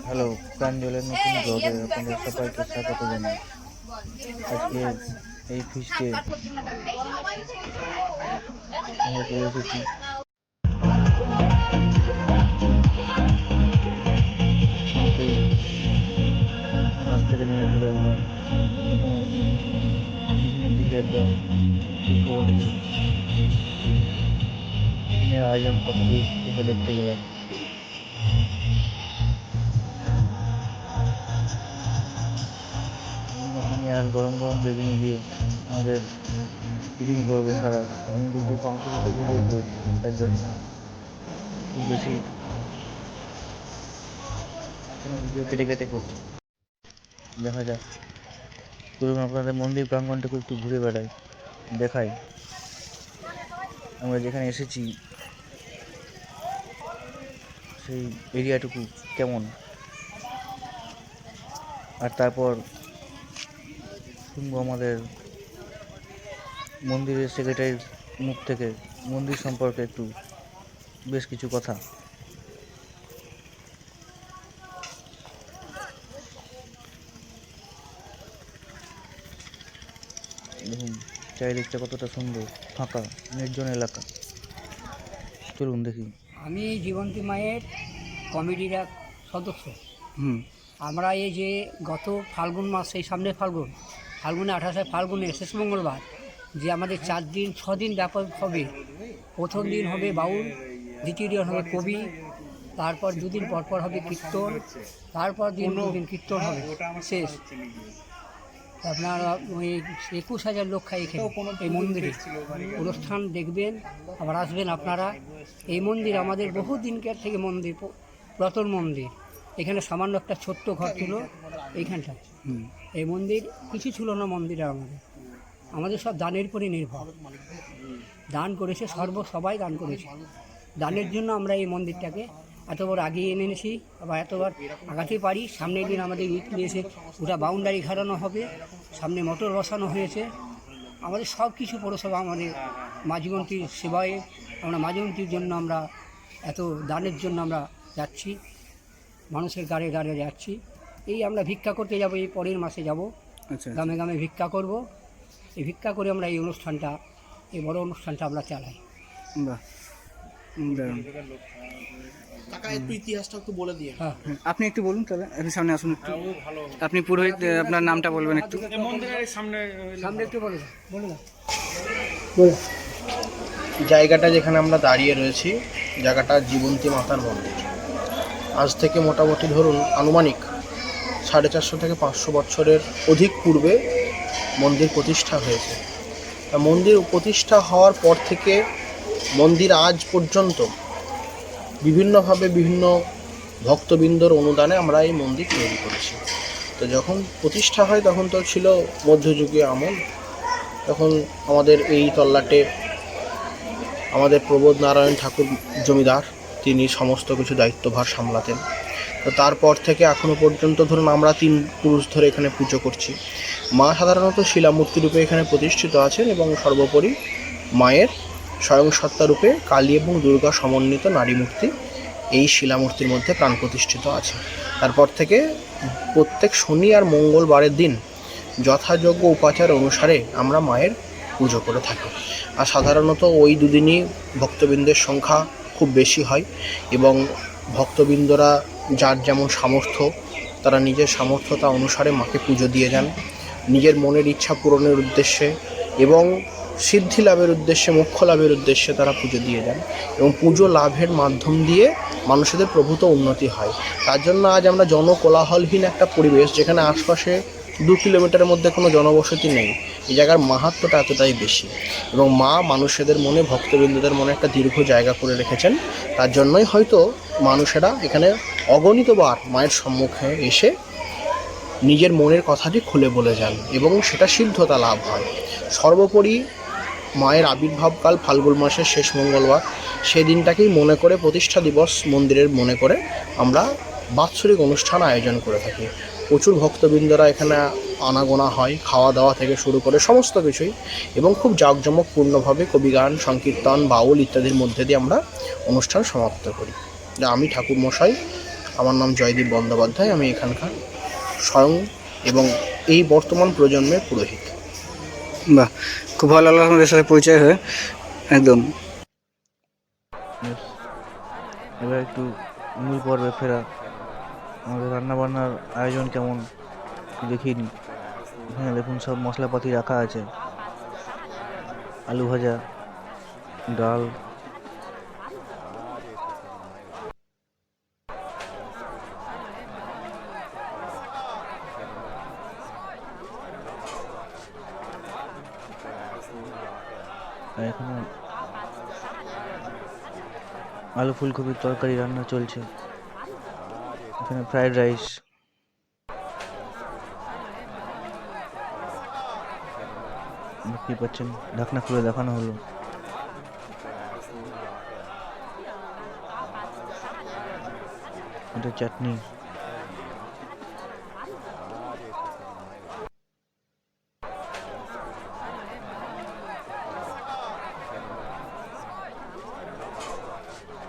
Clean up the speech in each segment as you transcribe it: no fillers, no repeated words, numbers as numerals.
Hello, প্রাঞ্জলের নতুন ব্লগে আপনাদের সবাইকে স্বাগত জানাই। আজকে এই ফিস্টে আমরা চলে এসেছি বাস থেকে নেমে চলে আমরা আয়োজন করতে দেখতে গেলাম। আর গরম গরম বেগুনি দিয়ে আমাদের টিফিন করবে সারা। আমি কিন্তু তার জন্য খুব বেশি ভিডিও কেটে কেটে করছি। দেখা যাক, চলুন আপনাদের মন্দির প্রাঙ্গণটাকে একটু ঘুরে বেড়াই, দেখাই আমরা যেখানে এসেছি সেই এরিয়াটুকু কেমন। আর তারপর শুনবো আমাদের মন্দিরের সেক্রেটারির মুখ থেকে মন্দির সম্পর্কে একটু বেশ কিছু কথা। দেখুন চারিদিকটা কতটা সুন্দর, ফাঁকা নির্জন এলাকা। চলুন দেখি। আমি জীবন্তী মায়ের কমিটির এক সদস্য। আমরা এই যে গত ফাল্গুন মাস, সেই সামনে ফাল্গুনে 28 ফাল্গুনে শেষ মঙ্গলবার যে আমাদের 4 দিন 6 দিন ব্যাপক হবে। প্রথম দিন হবে বাউল, দ্বিতীয় দিন হবে কবি, তারপর 2 দিন পরপর হবে কীর্তন, তারপর 2 দিন কীর্তন হবে শেষ। আপনারা ওই 21,000 লোক খাই এখানে এই মন্দিরে অনুষ্ঠান দেখবেন, আবার আসবেন আপনারা। এই মন্দির আমাদের বহু দিনকার থেকে মন্দির, পুরাতন মন্দির। এখানে সামান্য একটা ছোট্ট ঘর ছিল এইখানটা। এই মন্দির কিছু ছিল না মন্দিরে, আমাদের সব দানের উপরই নির্ভর। দান করেছে সবাই দান করেছে। দানের জন্য আমরা এই মন্দিরটাকে এতবার আগিয়ে এনেছি, আবার এতবার আগাতে পারি। সামনের দিন আমাদের ইট নিয়েছে, ওটা বাউন্ডারি ঘেরানো হবে, সামনে মোটর বসানো হয়েছে। আমাদের সব কিছু পৌরসভা, আমাদের মাঝিমন্ত্রীর সেবায়, আমরা মাঝিমন্ত্রীর জন্য আমরা এত দানের জন্য আমরা যাচ্ছি, মানুষের গাড়ে গাড়ে যাচ্ছি। এই আমরা ভিক্ষা করতে যাব, এই পরের মাসে যাব। আচ্ছা, গ্রামে গ্রামে ভিক্ষা করব। এই ভিক্ষা করে আমরা এই অনুষ্ঠানটা, এই বড় অনুষ্ঠানটা আমরা চালাই। একটু ইতিহাসটা একটু বলে দিয়ে। হ্যাঁ, আপনি একটু বলুন তাহলে, আপনি সামনে আসুন একটু। আপনি পুরোহিত, আপনার নামটা বলবেন একটু। মন্দিরের সামনে একটু বলে দাও। জায়গাটা যেখানে আমরা দাঁড়িয়ে রয়েছি, জায়গাটা জীবন্তী মাতার মন্দির। আজ থেকে মোটামুটি ধরুন আনুমানিক 450 থেকে 500 বছরের অধিক পূর্বে মন্দির প্রতিষ্ঠা হয়েছে। তা মন্দির প্রতিষ্ঠা হওয়ার পর থেকে মন্দির আজ পর্যন্ত বিভিন্নভাবে বিভিন্ন ভক্তবৃন্দর অনুদানে আমরা এই মন্দির তৈরি করেছি। তো যখন প্রতিষ্ঠা হয় তখন তো ছিল মধ্যযুগীয় আমল। তখন আমাদের এই তল্লাটে আমাদের প্রবোধ নারায়ণ ঠাকুর জমিদার, তিনি সমস্ত কিছু দায়িত্বভার সামলাতেন। তো তারপর থেকে এখনও পর্যন্ত ধরুন আমরা 3 পুরুষ ধরে এখানে পুজো করছি। মা সাধারণত শিলামূর্তি রূপে এখানে প্রতিষ্ঠিত আছেন এবং সর্বোপরি মায়ের স্বয়ং সত্তা রূপে কালী এবং দুর্গা সমন্বিত নারী মূর্তি এই শিলামূর্তির মধ্যে প্রাণ প্রতিষ্ঠিত আছে। তারপর থেকে প্রত্যেক শনি আর মঙ্গলবারের দিন যথাযোগ্য উপাচার অনুসারে আমরা মায়ের পুজো করে থাকি। আর সাধারণত ওই দুদিনই ভক্তবৃন্দের সংখ্যা খুব বেশি হয় এবং ভক্তবৃন্দরা যার যেমন সামর্থ্য, তারা নিজের সামর্থ্যতা অনুসারে মাকে পুজো দিয়ে যান, নিজের মনের ইচ্ছা পূরণের উদ্দেশ্যে এবং সিদ্ধি লাভের উদ্দেশ্যে, মোক্ষ লাভের উদ্দেশ্যে তারা পুজো দিয়ে যান এবং পুজো লাভের মাধ্যম দিয়ে মানুষদের প্রভূত উন্নতি হয়। তার জন্য আজ আমরা জনকোলাহলহীন একটা পরিবেশ, যেখানে আশপাশে 2 কিলোমিটারের মধ্যে কোনো জনবসতি নেই, এই জায়গার মাহাত্ম্যটা এতটাই বেশি এবং মা মানুষদের মনে, ভক্তবৃন্দদের মনে একটা দীর্ঘ জায়গা করে রেখেছেন। তার জন্যই হয়তো মানুষেরা এখানে অগণিতবার মায়ের সম্মুখে এসে নিজের মনের কথাটি খুলে বলে যান এবং সেটা সিদ্ধতা লাভ হয়। সর্বোপরি মায়ের আবির্ভাবকাল ফাল্গুন মাসের শেষ মঙ্গলবার, সেই দিনটাকেই মনে করে প্রতিষ্ঠা দিবস মন্দিরের মনে করে আমরা বাৎসরিক অনুষ্ঠান আয়োজন করে থাকি। প্রচুর ভক্তবৃন্দরা এখানে আনাগোনা হয়, খাওয়া দাওয়া থেকে শুরু করে সমস্ত কিছুই, এবং খুব জাঁকজমকপূর্ণভাবে কবিগান, সংকীর্তন, বাউল ইত্যাদির মধ্যে দিয়ে আমরা অনুষ্ঠান সমাপ্ত করি। যা আমি ঠাকুর মশাই, আমার নাম জয়দীপ বন্দ্যোপাধ্যায়, আমি এখানকার স্বয়ং এবং এই বর্তমান প্রজন্মের পুরোহিত। বাহ, খুব ভালো লাগলো আপনাদের সাথে পরিচয় হয়ে, একদম। বেশ, এবার একটু মূল পর্বে ফেরা। আমাদের রান্নাবান্নার আয়োজন কেমন দেখিয়ে নিই। এখানে দেখুন সব মশলাপাতি রাখা আছে, আলু ভাজা, ডাল, আর এখানে আলু ফুলকপির তরকারি রান্না চলছে। এখানে ফ্রাইড রাইস, দেখতে পাচ্ছেন, ঢাকনা খুলে দেখানো হলো। এটা চাটনি,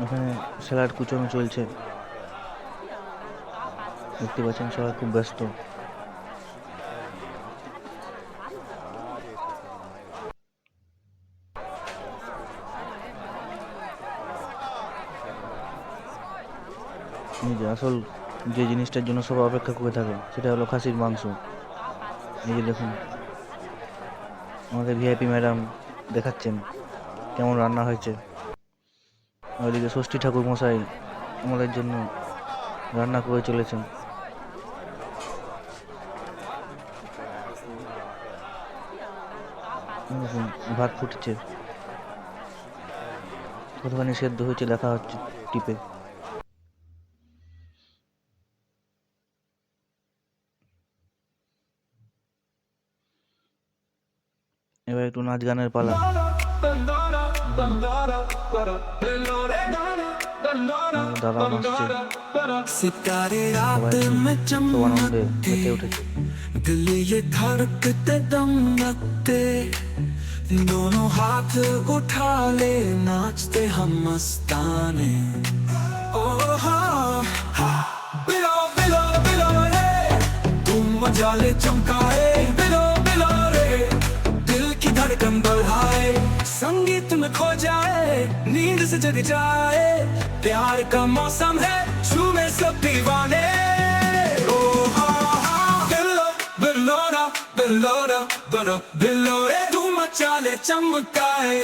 এখানে স্যালাড কুচানো চলছে। দেখতে পাচ্ছেন সবাই খুব ব্যস্ত। এই যে আসল যে জিনিসটার জন্য সবাই অপেক্ষা করে থাকে সেটা হলো খাসির মাংস। এই যে দেখুন আমাদের ভিআইপি ম্যাডাম দেখাচ্ছেন কেমন রান্না হয়েছে। ওইদিকে ষষ্ঠী ঠাকুর মশাই আমাদের জন্য রান্না করে চলেছেন। দেখুন ভাত ফুটছে, কতখানি সেদ্ধ হয়েছে দেখা হচ্ছে টিপে। এবার একটু নাচ গানের পালা। দাদা নাচছে, सितारे সবাই रात में খুব আনন্দে चमकते, মেতে উঠেছে। दिल ये धड़कते दम लगते, दोनों हाथ उठा ले नाचते हम मस्ताने। ओ हाँ, बिलो बिलो बिलो रे, तुम मजा ले चमकाए, बिलो बिलो रे, दिल की धड़कन बढ़ाए, संगीत में खो जाए, नींद से जग जाए, प्यार का मौसम है, झूमे सब दीवाने। ओ हाँ, बिलो बिलो ना बिलो ना बिलो बिलो रे, तू मचा ले चमकाए।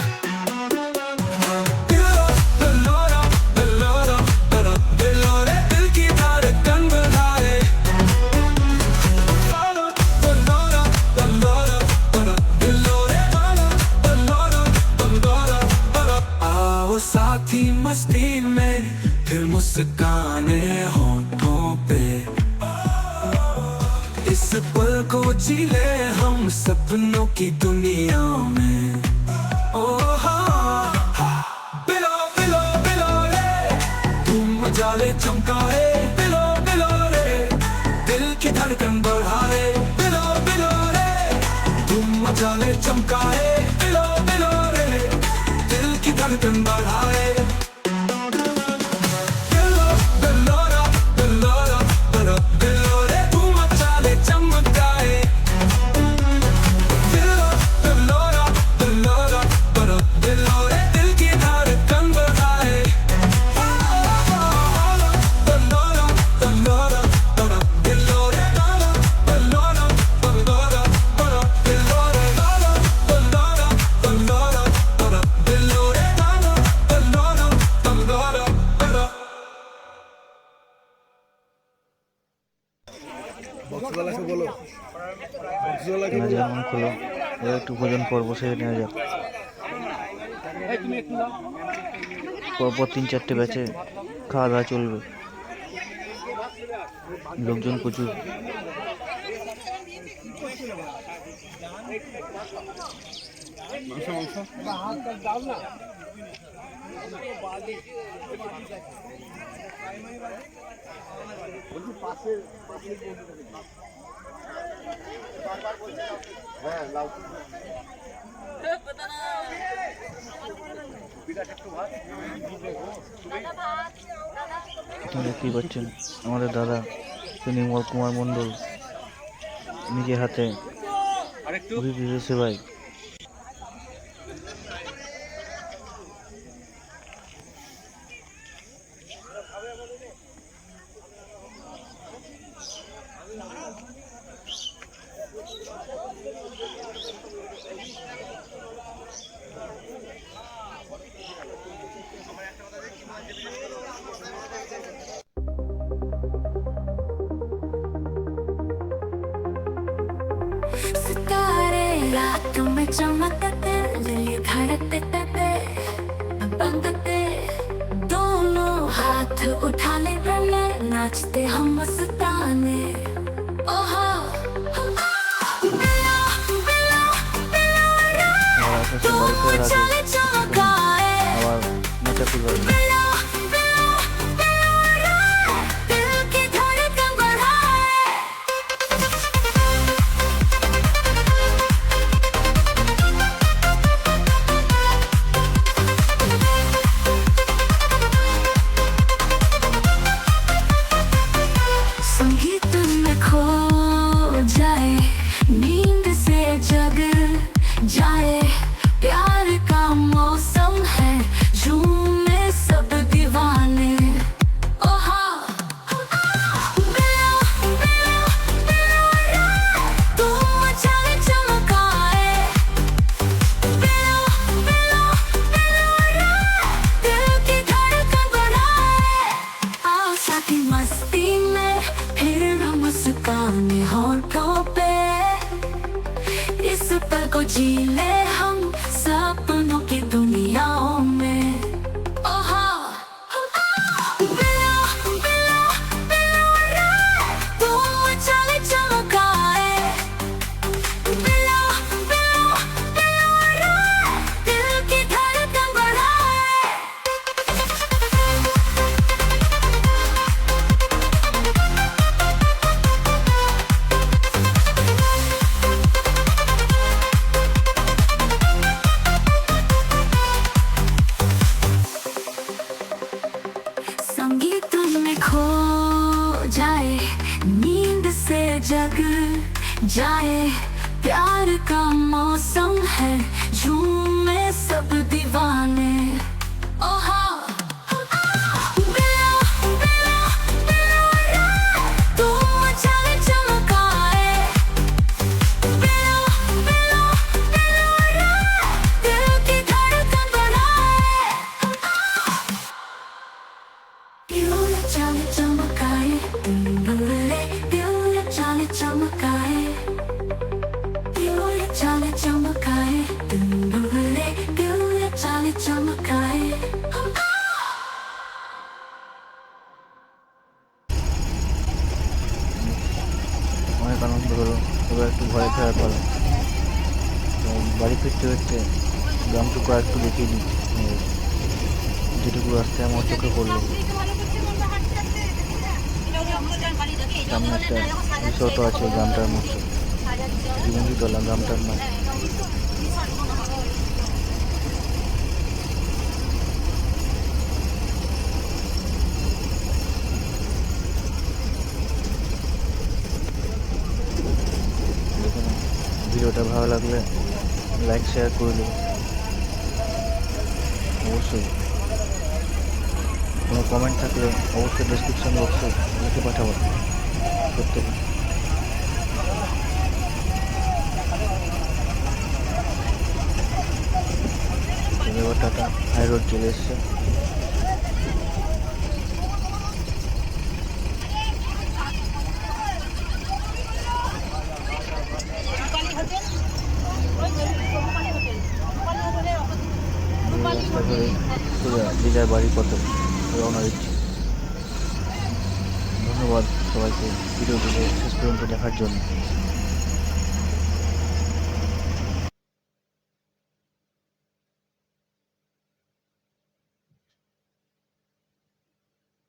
बिलो बिलो ना बिलो ना बिलो बिलो रे, दिल की धड़कन बढ़ाए। बिलो बिलो ना बिलो ना बिलो बिलो रे, बिलो ना बिलो ना बिलो। आओ साथी मस्ती में, फिर मुस्काने होठों पे, इस पल को जी ले हम सपनों की दुनिया में। ओ हाँ, बिलो बिलो बिलो रे, तुम मजा ले चमकाए, बिलो बिलो रे, दिल की धड़कन बढ़ाए, बिलो बिलो रे, तुम मजा ले चमकाए, बिलो बिलो रे, दिल की धड़कन बढ़ाए। बिलो बिलो रा बिलो रा बिलो बिलो रे, तू मचा ले चमकाए। बिलो बिलो रा बिलो रा बिलो बिलो रे, दिल की धड़कन बढ़ाए। बिलो रा बिलो रा बिलो बिलो रे, बिलो रा बिलो रा बिलो बिलो रे, बिलो रा बिलो रा बिलो बिलो रे, बिलो रा बिलो रा बिलो। নাচ গান খোলো, এবার একটু ভোজন পর্ব সেরে নেওয়া যাক। পরপর 3-4টে ব্যাচে খাওয়া দাওয়া চলবে, লোকজন প্রচুর। দেখতেই পাচ্ছেন আমাদের দাদা নির্মল কুমার মণ্ডল নিজের হাতে রুগীদের সেবায় सितारे रातों में चमकते दिल धड़कते थे बंधते दोनों हाथ उठा ले रले नाचते हम मस्ताने ओहो बिला बिला बिला আবার तू আকাশে বাড়ি ফেরার चले আগে चमकाए আবার নেচা শুরু হবে। बिला बिला दिल की धड़कन बढ़ाए संगीत में खो जाए नींद से जग जाए प्यार का मौसम है झूमे सब दीवाने ओहा बिला बिला बिला तू चले चमकाए बिला बिला बिला दिल की धड़कन बढ़ाए आओ साथी मस्ती में फिर हम मुस्काने होठों पे इस पल को जी ले हम सपनों की दुनियाओं में ओहा बिला बिला बिला तू चले चमकाए बिला बिला बिला दिल की धड़कन बढ़ाए संगीत में खो जाए नींद से जग जाए प्यार का मौसम है झूमे सब दीवाने ओहा बिला बिला बिला तू चले चमकाए बिला बिला बिला दिल की धड़कन बढ़ाए दिल चले चमकाए दिल चले चमकाए दिल चले चमकाए दिल चले चमकाए অনেক আনন্দ হলো, এবার একটু ঘরে ফেরার পালা। তো বাড়ি ফিরতে হচ্ছে গ্রামটুকু আর একটু দেখিয়ে দিই যেটুকু রাস্তায় আমার চোখে পড়লো। সামনে একটা রিসোর্টও আছে গ্রামটার মধ্যে, জীবনতলা গ্রামটার নাম। ভিডিওটা ভালো লাগলে লাইক শেয়ার করে দেবো অবশ্যই। কোনো কমেন্ট থাকলে অবশ্যই ডেসক্রিপশন বক্সে লিখে পাঠাবো প্রত্যেকে। এবার টাটা, হাই রোড চলে এসছে। রাস্তা করে সোজা যে যার বাড়ির পথে রওনা দিচ্ছি। ধন্যবাদ সবাইকে ভিডিওটিকে শেষ পর্যন্ত দেখার জন্য।